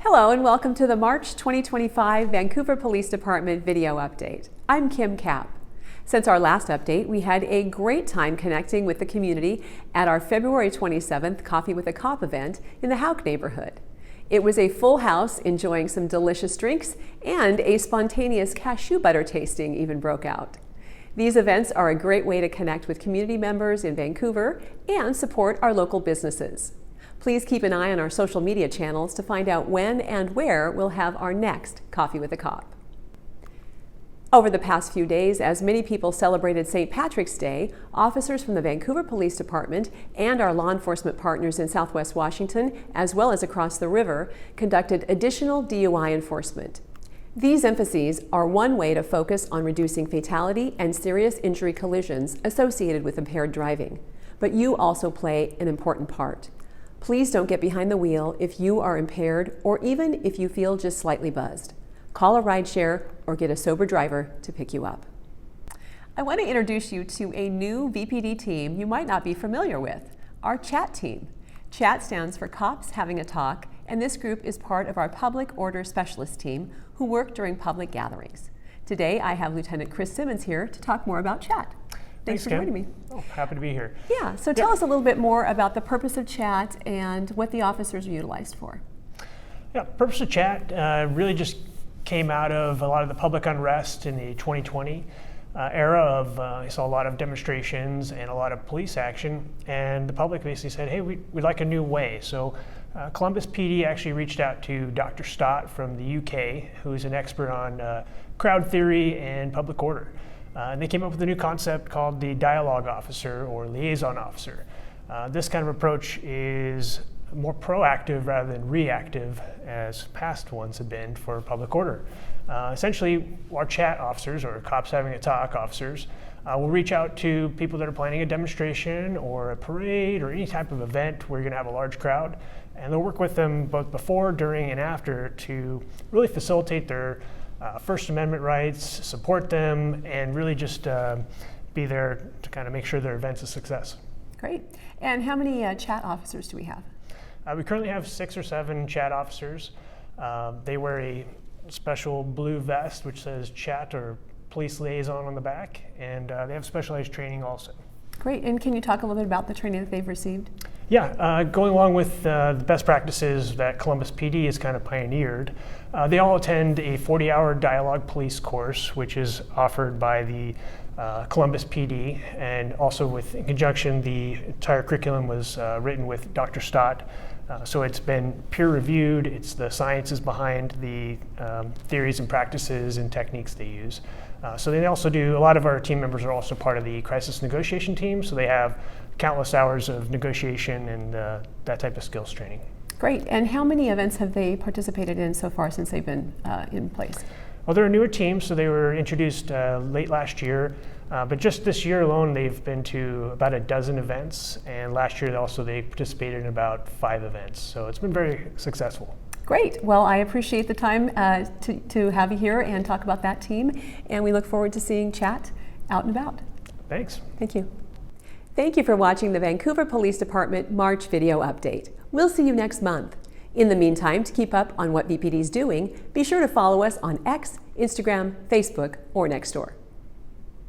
Hello and welcome to the March 2025 Vancouver Police Department video update. I'm Kim Kapp. Since our last update, we had a great time connecting with the community at our February 27th Coffee with a Cop event in the Houck neighborhood. It was a full house, enjoying some delicious drinks, and a spontaneous cashew butter tasting even broke out. These events are a great way to connect with community members in Vancouver and support our local businesses. Please keep an eye on our social media channels to find out when and where we'll have our next Coffee with a Cop. Over the past few days, as many people celebrated St. Patrick's Day, officers from the Vancouver Police Department and our law enforcement partners in Southwest Washington, as well as across the river, conducted additional DUI enforcement. These emphases are one way to focus on reducing fatality and serious injury collisions associated with impaired driving. But you also play an important part. Please don't get behind the wheel if you are impaired or even if you feel just slightly buzzed. Call a rideshare or get a sober driver to pick you up. I want to introduce you to a new VPD team you might not be familiar with, our C.H.A.T team. C.H.A.T stands for Cops Having a Talk, and this group is part of our Public Order Specialist team who work during public gatherings. Today I have Lieutenant Chris Simmons here to talk more about C.H.A.T. Thanks for joining me. Oh, happy to be here. Yeah, so tell us a little bit more about the purpose of C.H.A.T and what the officers are utilized for. Yeah, purpose of C.H.A.T really just came out of a lot of the public unrest in the 2020 era of, I saw a lot of demonstrations and a lot of police action, and the public basically said, hey, we'd like a new way. So Columbus PD actually reached out to Dr. Stott from the UK, who's an expert on crowd theory and public order. And they came up with a new concept called the dialogue officer or liaison officer. This kind of approach is more proactive rather than reactive, as past ones have been for public order. Essentially, our C.H.A.T officers, or Cops Having a Talk officers, will reach out to people that are planning a demonstration or a parade or any type of event where you're going to have a large crowd, and they'll work with them both before, during, and after to really facilitate their First Amendment rights, support them, and really just be there to kind of make sure their event's a success. Great. And how many C.H.A.T officers do we have? We currently have 6 or 7 C.H.A.T officers. They wear a special blue vest which says C.H.A.T or Police Liaison on the back, and they have specialized training also. Great. And can you talk a little bit about the training that they've received? Yeah, going along with the best practices that Columbus PD has kind of pioneered, they all attend a 40-hour dialogue police course, which is offered by the Columbus PD, and also in conjunction, the entire curriculum was written with Dr. Stott. So it's been peer-reviewed. It's the sciences behind the theories and practices and techniques they use. So they also do, a lot of our team members are also part of the crisis negotiation team, so they have countless hours of negotiation and that type of skills training. Great. And how many events have they participated in so far since they've been in place? Well, they're a newer team, so they were introduced late last year. But just this year alone, they've been to about a dozen events, and last year also they participated in about 5 events. So it's been very successful. Great. Well, I appreciate the time to have you here and talk about that team, and we look forward to seeing C.H.A.T out and about. Thanks. Thank you. Thank you for watching the Vancouver Police Department March video update. We'll see you next month. In the meantime, to keep up on what VPD is doing, be sure to follow us on X, Instagram, Facebook, or Nextdoor.